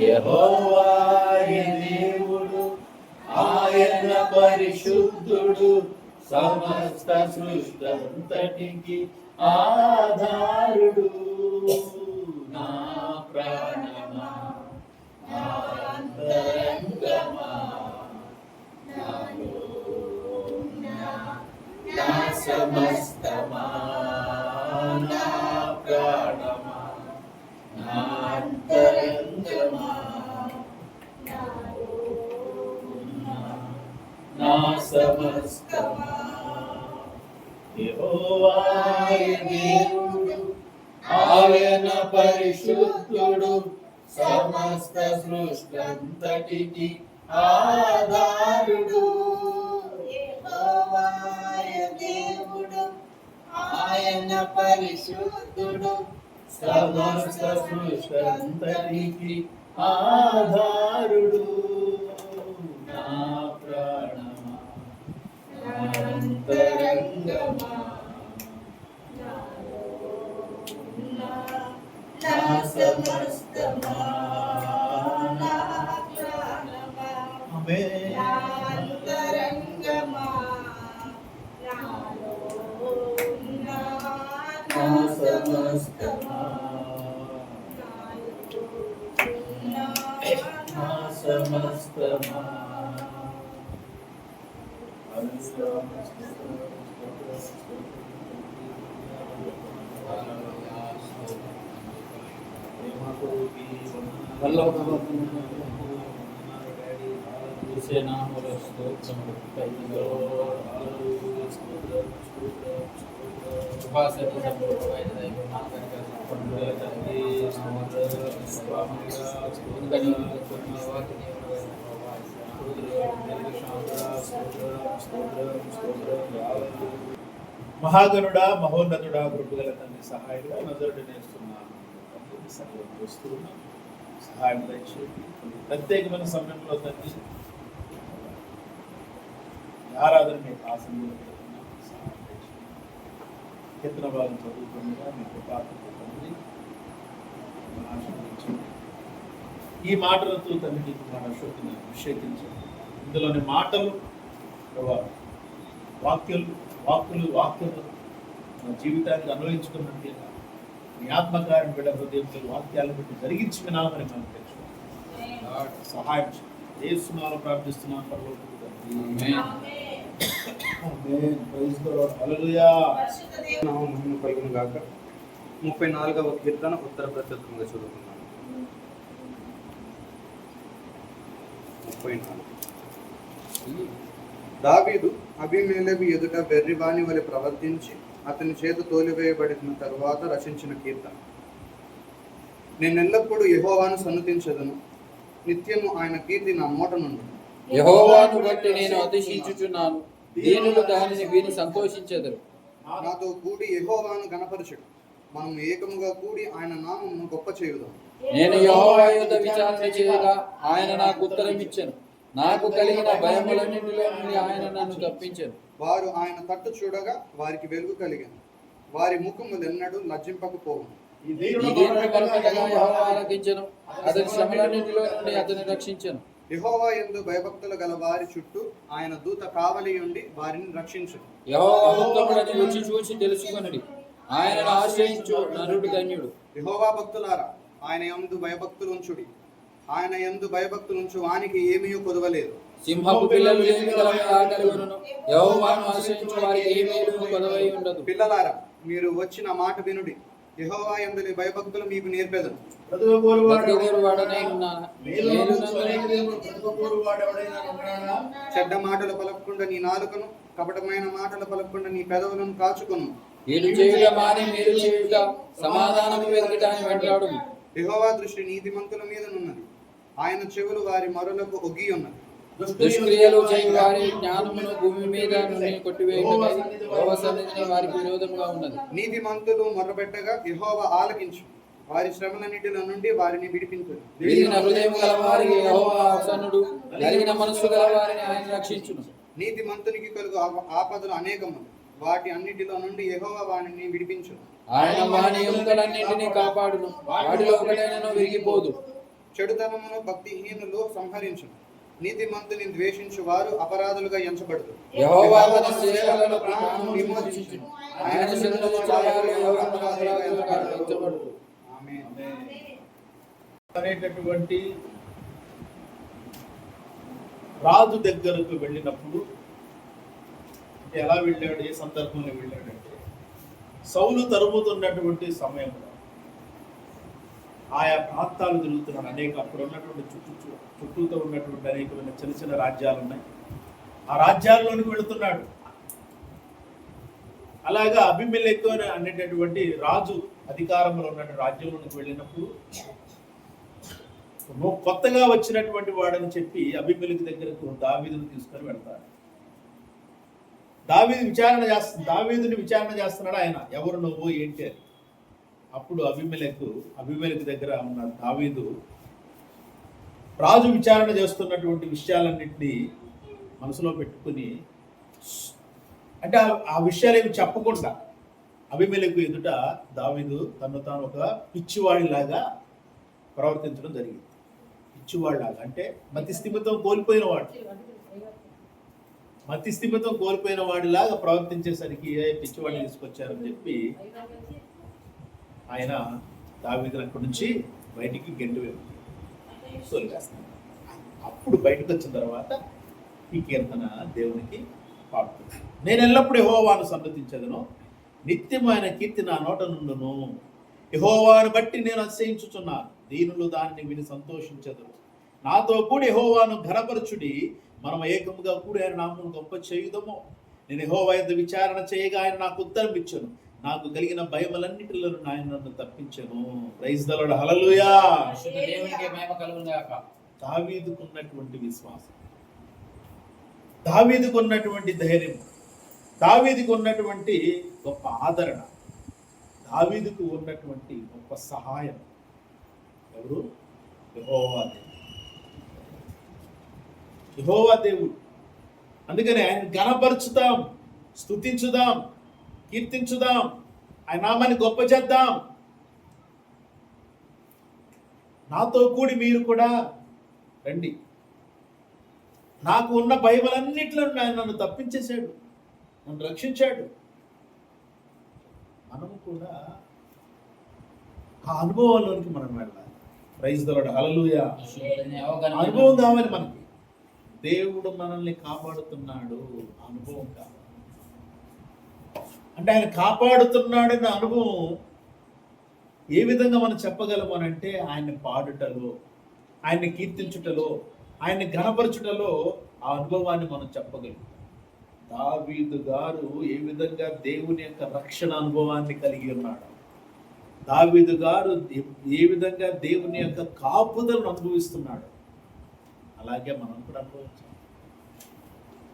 యెహోవాయే దేవుడు, ఆయన పరిశుద్ధుడు, సమస్త సృష్టంతటికి ఆధారుడు. నా ప్రాణమా, నా అంతరంగమా, నాలో నా సమస్తమా, నా ప్రాణమా, నా అంతరంగమా, నా సమస్తమా. యెహోవాయే దేవుడు, ఆయన పరిశుద్ధుడు, సమస్త సృష్టంతటికి ఆధారుడు. యెహోవాయే దేవుడు, ఆయన పరిశుద్ధుడు, సమస్త సృష్టంతటికి ఆధారుడు. నా ప్రాణమా, నా అంతరంగమా, నా సమస్తమా, నా ప్రాణమా, నా అంతరంగమా, నాలో ఉన్న నా సమస్తమా, నా సమస్తమా. మహాగణుడా, మహోన్నతుడా, కృపగల తండ్రి, సహాయుడా, నజరుడు నేస్తున్నాను సహాయం దయచేయండి. ప్రత్యేకమైన సమయంలో తండ్రి ఆరాధన మీకు ఆసనంలో కీర్తన భాగం చదువుతుండగా మీకు తండ్రి ఈ మాటలతో తండ్రి మన అశోకుని అభిషేకించండి. ఇందులోని మాటలు వాక్కులు మన జీవితానికి అన్వయించుకున్నట్టు మీ ఆత్మకార్యం బిడ్డ హృదయంతో వాక్యాలను బట్టి జరిగించి వినాలని మనం తెలుసుకుంటాం. సహాయం చేస్తున్నాను, ప్రార్థిస్తున్నాను. కలుగును గాక. 34వ కీర్తన ఉత్తర ప్రత్యుత్తరంగా చదువుకున్నాను. 34. దావీదు అబీమెలెకు ఎదుట వెర్రివాణి వలె ప్రవర్తించి అతని చేత తోలివేయబడిన తరువాత రచించిన కీర్తన. నేనెల్లప్పుడూ యెహోవాను సన్నుతించెదను, నిత్యము ఆయన కీర్తి నా నోట నుండి. యెహోవాను బట్టి నేను అతిశయించుచున్నాను, దీనులు దానిని విని సంతోషించెదరు. నాతో కూడి యెహోవాను గణపరచుడు, మనం ఏకముగా కూడి ఆయన నామమును గొప్ప చేయుదాం. నేను యెహోవా యొద్ద విచారణ చేయగా ఆయన నాకు ఉత్తరం ఇచ్చెను, నాకు కలిగిన భయములన్నిటిలో నుండి ఆయన నన్ను తప్పించెను. వారు ఆయన తట్టు చూడగా వారికి వెలుగు కలిగెను, వారి ముఖములెన్నడూ లజ్జింపకపోవు. ఈ దీనుని బలపెట్టగా యెహోవా ఆలకించెను, అతని శ్రమలన్నిటిలో నుండి అతన్ని రక్షించెను. యెహోవా యందు భయభక్తులు గల వారి చుట్టూ ఆయన దూత కావలి ఉండి వారిని రక్షించును. యెహోవా ఉత్తముడని రుచి చూసి తెలుసుకొనుడి, ఆయనను ఆశ్రయించు నరుడు ధన్యుడు. యెహోవా భక్తులారా, ఆయన యందు భయభక్తులు ఉంచుడి, ఆయన యందు భయభక్తులు ఉంచు వానికి ఏమీ కొదవలేదు. సింహపు పిల్లలు లేమి గలవి ఆకలిగొనును, యెహోవాను ఆశ్రయించు వారికి ఏ మేలు కొదవై ఉండదు. పిల్లలారా, మీరు వచ్చిన మాట వినుడి, యెహోవా యందు భయభక్తులు మీకు నేర్పెదను. చెడ్డ మాటలు పలకకుండా నీ నాలుకను, కపటమైన మాటలు పలకకుండా నీ పెదవులను కాచుకొను. యెహోవా దృష్టి నీతిమంతుల మీద ఉన్నది, ఆయన చెవులు వారి మొరలకు ఒగ్గి ఉన్నది. దుష్క్రియలు చేయు వారి జ్ఞానమును భూమి మీద నుండి కొట్టివేయుటకై యెహోవా సన్నిధిని వారికి విరోధంగా ఉన్నది. నీతిమంతులు మొర్రపెట్టగా యెహోవా ఆలకించు, వారి శ్రమలన్నిటిలో నుండి వారిని విడిపించు. విరిగిన హృదయం గల వారికి యెహోవా ఆసన్నుడు, నలిగిన మనస్సు గల వారిని ఆయన రక్షించును. నీతిమంతునికి కలుగు ఆపదలు అనేకములు, వాటి అన్నిటిలో నుండి యెహోవా వారిని విడిపించును. ఆయన వాని ఎముకలన్నింటినీ కాపాడును, వాటిలో ఒకటైనను విరిగిపోదు. చెడుతనమును భక్తిహీనులు సంహరించును. నీతిమంతుని ద్వేషించు వారు అపరాధులుగా ఎంచబడదు. యెహోవా తన సేవకుల ప్రాణమును విమోచించును. ఆయన శరణు వచ్చేవారు ఎవరు అపరాధులుగా ఎంచబడరు. ఆమేన్. అనేటటువంటి రాజు దగ్గరకు వెళ్ళినప్పుడు అంటే ఎలా వెళ్ళాడు, ఏ సందర్భంలో వెళ్ళాడంటే సౌలు తరుముతున్నటువంటి సమయంలో ఆయా ప్రాంతాలు తిరుగుతున్నాడు. అనేక అప్పుడు ఉన్నటువంటి చుట్టూతో ఉన్నటువంటి అనేకమైన చిన్న చిన్న రాజ్యాలు ఉన్నాయి. ఆ రాజ్యాల్లోనికి వెళుతున్నాడు. అలాగా అబీమెలెకు అనేటటువంటి రాజు అధికారంలో ఉన్నటువంటి రాజ్యంలోనికి వెళ్ళినప్పుడు కొత్తగా వచ్చినటువంటి వాడని చెప్పి అబీమెలెకు దగ్గరకు దావీదును తీసుకొని వెళ్తాడు. దావీదుని విచారణ చేస్తున్నాడు ఆయన, ఎవరు నువ్వు ఏంటి అని. అప్పుడు అబీమెలెకు దగ్గర ఉన్న దావీదు రాజు విచారణ చేస్తున్నటువంటి విషయాలన్నింటినీ మనసులో పెట్టుకుని, అంటే ఆ విషయాలు ఏమి చెప్పకుండా అబీమెలెకు ఎదుట దావీదు తను తాను ఒక పిచ్చివాడిలాగా ప్రవర్తించడం జరిగింది. పిచ్చివాడిలాగా అంటే మతి స్థిమితం కోల్పోయిన వాడిలాగా ప్రవర్తించేసరికి పిచ్చివాడిని తీసుకొచ్చారని చెప్పి ఆయన దావీదుని అక్కడి నుంచి బయటికి గెంటు వేస్తాడు. అప్పుడు బయటకు వచ్చిన తర్వాత ఈ కీర్తన దేవునికి పాడుతుంది. నేను ఎల్లప్పుడూ యెహోవాను సన్నతించదను, నిత్యమైన కీర్తి నా నోట నుండును. యెహోవాను బట్టి నేను అతిశయించుచున్నాను, దీనులు దానిని విని సంతోషించదురు. నాతో కూడి యెహోవాను ఘనపరచుడి, మనం ఏకముగా కూడి ఆయన నామమును గొప్ప చేయుదము. నేను యెహోవా యొద్ద విచారణ చేయగా ఆయన నాకు ఉత్తరం ఇచ్చెను, నాకు కలిగిన భయములన్నిటిలో ఆయన నన్ను తప్పించెను. ప్రైజ్ ది లార్డ్, హల్లెలూయా. దేవునికి మహిమ కలుగును గాక. దావీదుకున్నటువంటి విశ్వాసం, దావీదుకున్నటువంటి ధైర్యం, దావీదుకు ఉన్నటువంటి గొప్ప ఆదరణ, దావీదుకు ఉన్నటువంటి గొప్ప సహాయం ఎవరు? యెహోవా దేవుడు. అందుకని ఆయన ఘనపరచుదాం, స్తుతించుదాం, కీర్తించుదాం, ఆయన నామాన్ని గొప్ప చేద్దాం. నాతో కూడి మీరు కూడా రండి. నాకు ఉన్న భయములన్నిటిలో ఆయన నన్ను తప్పించేశాడు, నన్ను రక్షించాడు. మనము కూడా ఆ అనుభవంలోనికి మనం వెళ్ళాలి. ప్రైజ్ ది లార్డ్, హల్లెలూయా. అనుభవం కావాలి మనకి. దేవుడు మనల్ని కాపాడుతున్నాడు, అనుభవం కావాలి. అంటే ఆయన కాపాడుతున్నాడన్న అనుభవం ఏ విధంగా మనం చెప్పగలము అని అంటే ఆయన్ని పాడుటలో, ఆయన్ని కీర్తించుటలో, ఆయన్ని ఘనపరచుటలో ఆ అనుభవాన్ని మనం చెప్పగలం. దావీదు గారు ఏ విధంగా దేవుని యొక్క రక్షణ అనుభవాన్ని కలిగి ఉన్నాడు, దావీదు గారు ఏ విధంగా దేవుని యొక్క కాపుదలను అనుభవిస్తున్నాడు, అలాగే మనం కూడా అనుభవించాలి.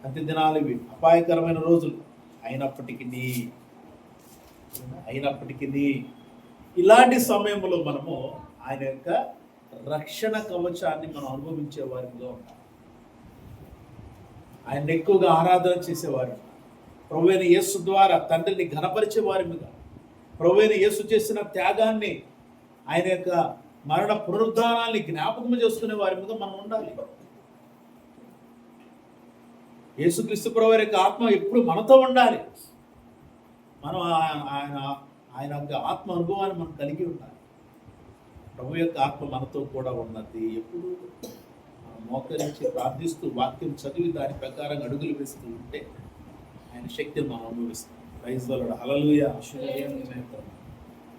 అంత్య దినాలు ఇవి, అపాయకరమైన రోజులు. అయినప్పటికీ ఇలాంటి సమయంలో మనము ఆయన యొక్క రక్షణ కవచాన్ని మనం అనుభవించే వారిగా ఉంటాం. ఆయన ఎక్కువగా ఆరాధన చేసేవారు, ప్రభువైన యేసు ద్వారా తండ్రిని ఘనపరిచే వారిగా, ప్రభువైన యేసు చేసిన త్యాగాన్ని, ఆయన యొక్క మరణ పునరుద్ధానాన్ని జ్ఞాపకం చేసుకునే వారిగా మనం ఉండాలి. యేసుక్రీస్తు ప్రభువు యొక్క ఆత్మ ఎప్పుడు మనతో ఉండాలి. మనం ఆయన యొక్క ఆత్మ అనుభవాన్ని మనం కలిగి ఉండాలి. ప్రభు యొక్క ఆత్మ మనతో కూడా ఉన్నది. ఎప్పుడు మోకరించి ప్రార్థిస్తూ వాక్యం చదివి దాని ప్రకారం అడుగులు వేస్తూ ఉంటే ఆయన శక్తిని మనం అనుభవిస్తాం. ప్రైజ్ ది లార్డ్, హల్లెలూయా.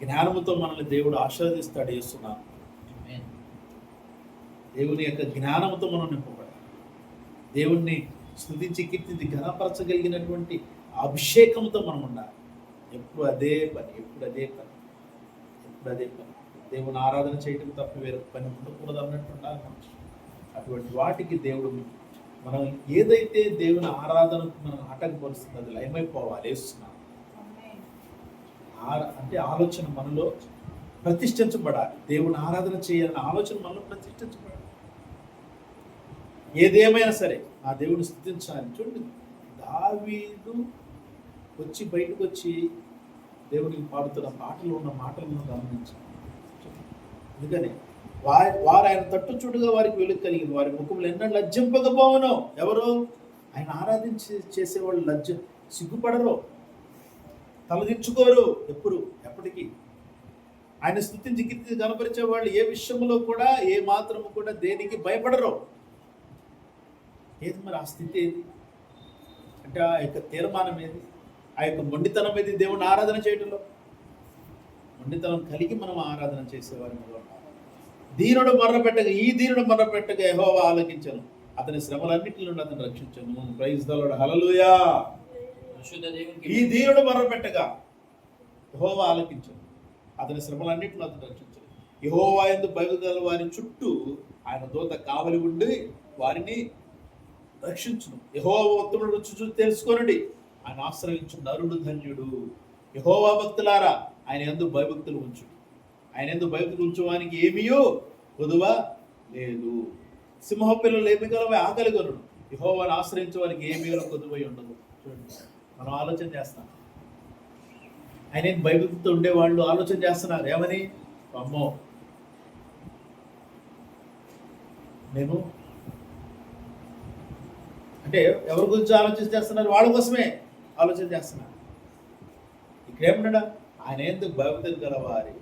జ్ఞానముతో మనల్ని దేవుడు ఆశీర్వదిస్తాడు. యేసునామమున దేవుని యొక్క జ్ఞానముతో మనం నింపబడాలి. దేవుణ్ణి స్తుతించి కీర్తించి ఘనపరచగలిగినటువంటి అభిషేకంతో మనం ఉండాలి. ఎప్పుడు అదే పని. దేవుని ఆరాధన చేయటం తప్ప వేరే పని ఉండకూడదు అన్నట్టు ఉండాలి. అటువంటి వాటికి దేవుడు మనం ఏదైతే దేవుని ఆరాధనకు మనం ఆటంకపరుస్తుంది అది లయమైపోవాలి. వేస్తున్నాం అంటే ఆలోచన మనలో ప్రతిష్ఠించబడాలి. దేవుని ఆరాధన చేయాలన్న ఆలోచన మనలో ప్రతిష్ఠించబడాలి. ఏదేమైనా సరే ఆ దేవుని స్తుతించాలి. చూడండి, దావీదు బయటకు వచ్చి దేవునికి పాడుతున్న పాటలు ఉన్న మాటలను గమనించాలి. అందుకని వారు ఆయన తట్టు చూడుగా వారికి వెలుగు కలిగింది, వారి ముఖములు ఎన్నో లజ్జింపకపోవును. ఎవరు? ఆయన ఆరాధించి చేసేవాళ్ళు సిగ్గుపడరు, తలదించుకోరు. ఎప్పటికీ ఆయన స్తుతించి కీర్తి కనపరిచే వాళ్ళు ఏ విషయంలో కూడా ఏ మాత్రము కూడా దేనికి భయపడరు. ఏది మరి ఆ స్థితి ఏది అంటే ఆ యొక్క తీర్మానం ఏది, ఆ యొక్క మొండితనం ఏది? దేవుణ్ణి ఆరాధన చేయడంలో మొండితనం కలిగి మనం ఆరాధన చేసేవారు. దీనుడు మర్రపెట్టగా యెహోవా ఆలకించను, అతని శ్రమలన్నిటి నుండి అతను రక్షించను. ప్రైజ్ ది లార్డ్, హల్లెలూయా. ఈ దీనుడు మర్రపెట్టగా యెహోవా ఆలకించను, అతని శ్రమలన్నిటిని అతను రక్షించను. యెహోవా యందు భయభక్తుల వారి చుట్టూ ఆయన దూత కావలి ఉండి వారిని రక్షించును. యెహోవా ఉత్తముడు రుచి చూసి తెలుసుకోనండి, ఆయన ఆశ్రయించు నరుడు ధన్యుడు. యెహోవా భక్తులారా, ఆయన యందు భయభక్తులు ఉంచు. ఆయన యందు భయభక్తులు ఉంచువానికి ఏమీయో కొదువ లేదు. సింహ పిల్లలు ఏమి గలవై ఆకలి కొనుడు, యెహోవాను ఆశ్రయించే వారికి ఏమీయో కొదువై ఉండదు. చూడండి, మనం ఆలోచన చేస్తాం. ఆయన భయభక్తితో ఉండేవాళ్ళు ఆలోచన చేస్తున్నారు ఏమని? అమ్మో, నేను అంటే ఎవరి గురించి ఆలోచన చేస్తున్నారు? వాళ్ళ కోసమే ఆలోచన చేస్తున్నారు. ఇక్కడేమన్నాడా? ఆయన ఎందుకు భయభక్తులు గలవారి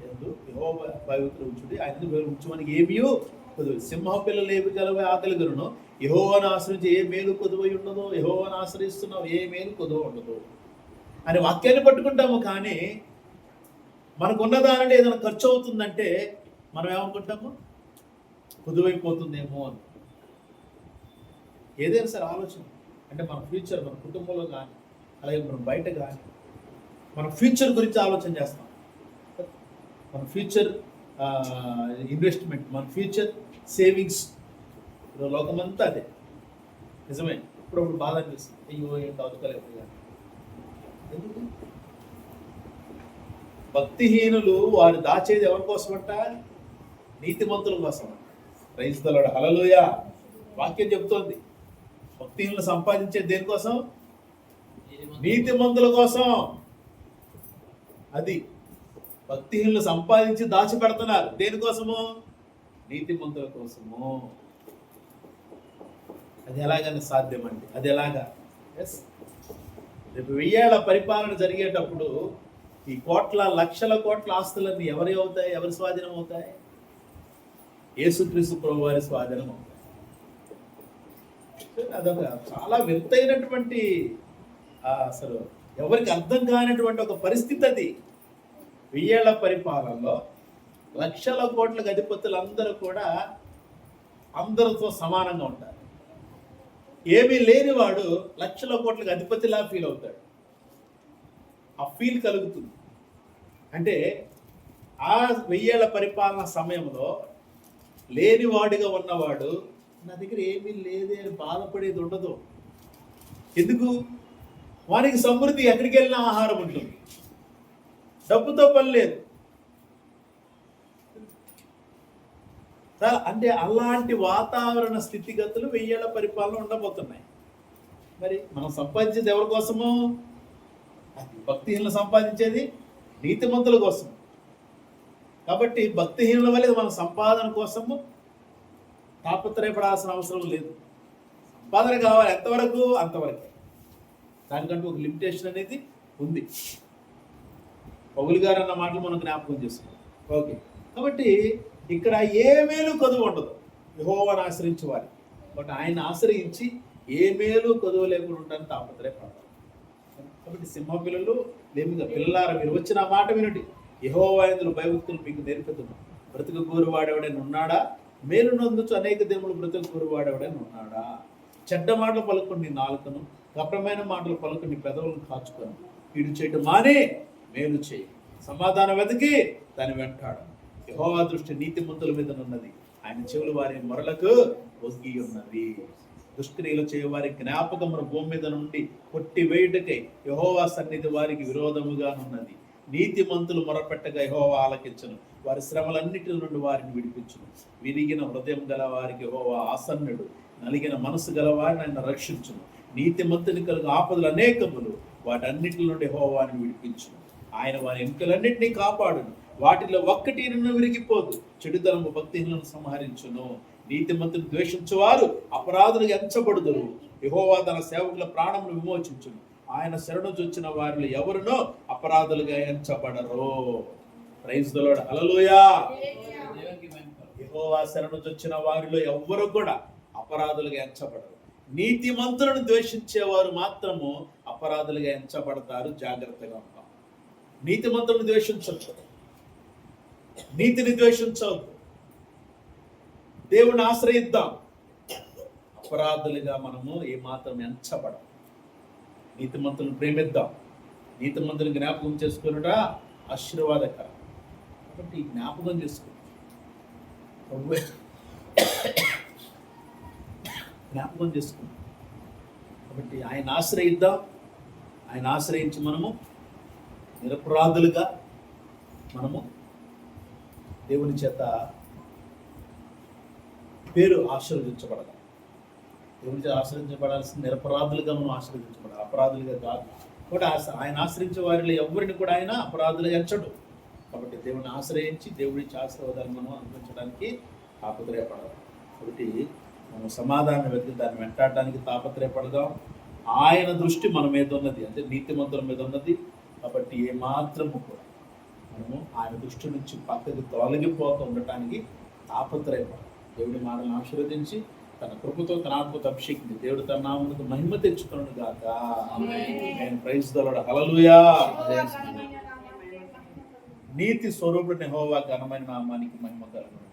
ఎందు యెహోవా భయభక్తులు ఉంచుడి, ఆయన ఎందుకు ఉంచువానికి ఏమీయో కొదువై. సింహ పిల్లలు ఏమి గలవై ఆకలి కొనును, యెహోవాను ఆశ్రయించి ఏ మేలు కొదువై ఉండదు. యెహోవాను ఆశ్రయిస్తున్నావు, ఏ మేలు కొదువ ఉండదు అని వాక్యాన్ని పట్టుకుంటాము. కానీ మనకున్న దానిలో ఏదైనా ఖర్చు అవుతుందంటే మనం ఏమనుకుంటాము? కొదువైపోతుందేమో అని. ఏదైనా సరే ఆలోచన అంటే మన ఫ్యూచర్, మన కుటుంబంలో కానీ అలాగే మనం బయట కానీ మన ఫ్యూచర్ గురించి ఆలోచన చేస్తాం. మన ఫ్యూచర్ ఇన్వెస్ట్మెంట్, మన ఫ్యూచర్ సేవింగ్స్, లోకమంతా అదే. నిజమే, ఇప్పుడు బాధ అనిపిస్తుంది, అయ్యో ఏం బతకలేదు. ఎందుకు? భక్తిహీనులు వారు దాచేది ఎవరి కోసమంట? నీతిమంతుల కోసం. ప్రైజ్ ది లార్డ్, హల్లెలూయా. వాక్యం చెబుతోంది భక్తిహీనులు సంపాదించేది దేనికోసం? నీతిమంతుల కోసం. అది భక్తిహీనులు సంపాదించి దాచిపెడుతున్నారు దేనికోసము? నీతిమంతుల కోసము. అది ఎలాగని సాధ్యమండి? అది ఎలాగా? రేపు 1000 ఏళ్ల పరిపాలన జరిగేటప్పుడు ఈ లక్షల కోట్ల ఆస్తులన్నీ ఎవరి అవుతాయి? ఎవరి స్వాధీనం అవుతాయి? యేసుక్రీస్తు ప్రభు వారి స్వాధీనం అవుతాయి. అదొక చాలా వింతైనటువంటి, అసలు ఎవరికి అర్థం కానటువంటి ఒక పరిస్థితి అది. 1000 ఏళ్ల పరిపాలనలో లక్షల కోట్ల అధిపతులందరూ కూడా అందరితో సమానంగా ఉంటారు. ఏమీ లేనివాడు లక్షల కోట్లకు అధిపతిలా ఫీల్ అవుతాడు. ఆ ఫీల్ కలుగుతుంది. అంటే ఆ 1000 ఏళ్ల పరిపాలన సమయంలో లేనివాడిగా ఉన్నవాడు నా దగ్గర ఏమీ లేదే అని బాధపడేది ఉండదు. ఎందుకు? వానికి సమృద్ధి, ఎక్కడికి వెళ్ళినా ఆహారం ఉంటుంది, డబ్బుతో పని లేదు. అంటే అలాంటి వాతావరణ స్థితిగతులు 1000 ఏళ్ల పరిపాలన ఉండబోతున్నాయి. మరి మనం సంపాదించేది ఎవరి కోసము? అది భక్తిహీనులు సంపాదించేది నీతిమంతుల కోసం. కాబట్టి భక్తిహీనుల వల్ల మన సంపాదన కోసము తాపత్రయపడాల్సిన అవసరం లేదు. సంపాదన కావాలి ఎంతవరకు? అంతవరకే. దానికంటూ ఒక లిమిటేషన్ అనేది ఉంది. పౌలు గారు అన్న మాటలు మనం జ్ఞాపకం చేసుకోవాలి. ఓకే, కాబట్టి ఇక్కడ ఏ మేలు కొదువు ఉండదు యెహోవాను ఆశ్రయించే వారి. బట్ ఆయన ఆశ్రయించి ఏ మేలు కొదువు లేకుండా ఉంటారని తాపత్రయపడతారు. కాబట్టి సింహ పిల్లలు లేమిగా, పిల్లలారా మీరు వచ్చిన ఆ మాట వినండి, యెహోవా యందు భయభక్తులు మీకు నేర్పుతున్నా. బ్రతుకు కోరువాడెవడైనా ఉన్నాడా? మేలు నందుచు అనేక దేవుడు బ్రతుకు కోరువాడెవడైనా ఉన్నాడా? చెడ్డ మాటలు పలుకుని నీ నాలుకను, కపటమైన మాటలు పలుకుని నీ పెదవులను కాచుకొని కీడు చేయటం మానే మేలు చేయి. సమాధానం వెతికి దాని వెంటాడు. యెహోవా దృష్టి నీతిమంతుల మీద ఉన్నది, ఆయన చెవులు వారి మొరలకు ఒగ్గి ఉన్నవి. దుష్క్రియలు చేయవారి జ్ఞాపకమును భూమి మీద నుండి కొట్టివేయుటకై యెహోవా సన్నిధి వారికి విరోధముగానున్నది. నీతిమంతులు మొరపెట్టగా యెహోవా ఆలకించును, వారి శ్రమలన్నిటి నుండి వారిని విడిపించును. విరిగిన హృదయం గల వారికి యెహోవా ఆసన్నుడు, నలిగిన మనసు గల వారిని ఆయన రక్షించును. నీతిమంతుని కలుగు ఆపదలు అనేకములు, వాటన్నిటి నుండి యెహోవాని విడిపించును. ఆయన వారి ఎముకలన్నింటినీ కాపాడును, వాటిలో ఒక్కటి నిన్ను విరిగిపోదు. చెడుతనము భక్తిహీనులను సంహరించును. నీతిమంతుని ద్వేషించువారు అపరాధులుగా ఎంచబడుదురు. యెహోవా తన సేవకుల ప్రాణమును విమోచించును. ఆయన శరణు చొచ్చిన వారిలో ఎవరునో అపరాధులుగా ఎంచబడరు. ప్రైజ్ ది లార్డ్, హల్లెలూయా. దేవునికి మహిమ. యెహోవా శరణు చొచ్చిన వారిలో ఎవ్వరు కూడా అపరాధులుగా ఎంచబడరు. నీతిమంతులను ద్వేషించేవారు మాత్రము అపరాధులుగా ఎంచబడతారు. జాగ్రత్తగా ఉంటాం. నీతిమంతులను ద్వేషించవచ్చు, నీతిని ద్వేషించవద్దు. దేవుని ఆశ్రయిద్దాం. అపరాధులుగా మనము ఏమాత్రం ఎంచబడం. నీతిమంతులను ప్రేమిద్దాం. నీతిమంతులను జ్ఞాపకం చేసుకున్నట ఆశీర్వాదకరం. కాబట్టి జ్ఞాపకం చేసుకో, జ్ఞాపకం చేసుకుందాం. కాబట్టి ఆయన ఆశ్రయిద్దాం. ఆయన ఆశ్రయించి మనము నిరపరాధులుగా మనము దేవుని చేత పేరు ఆశీర్వదించబడదాం. దేవుని చేత ఆశ్రయించబడాల్సిన నిరపరాధులుగా మనం ఆశీర్వదించబడాలి, అపరాధులుగా కాదు. కూడా ఆయన ఆశ్రయించే వారిలో ఎవరిని కూడా ఆయన అపరాధులుగా ఎంచడు. కాబట్టి దేవుని ఆశ్రయించి దేవుడి ఆశీర్వాదాలు మనం అనుభవించడానికి తాపత్రయపడదాం. కాబట్టి మనం సమాధానం వెతికి దాన్ని వెంటాడడానికి తాపత్రయపడదాం. ఆయన దృష్టి మన మీద ఉన్నది, అంటే నీతిమంతుల మీద ఉన్నది. కాబట్టి ఏమాత్రము కూడా మనము ఆయన దృష్టి నుంచి పక్కకి తొలగిపోతూ ఉండటానికి తాపత్రయపడదాం. దేవుడి మాటలను ఆశీర్వదించి తన కృపతో తన ఆత్మతో అభిషేకించి దేవుడు తన నామమునకు మహిమ తెచ్చుకున్నాడు గాక. ఆమేన్. ప్రైజ్ ది లార్డ్, హల్లెలూయా. నీతి స్వరూపుడైన యెహోవా ఘనమైన నామానికి మహిమ కలుగును.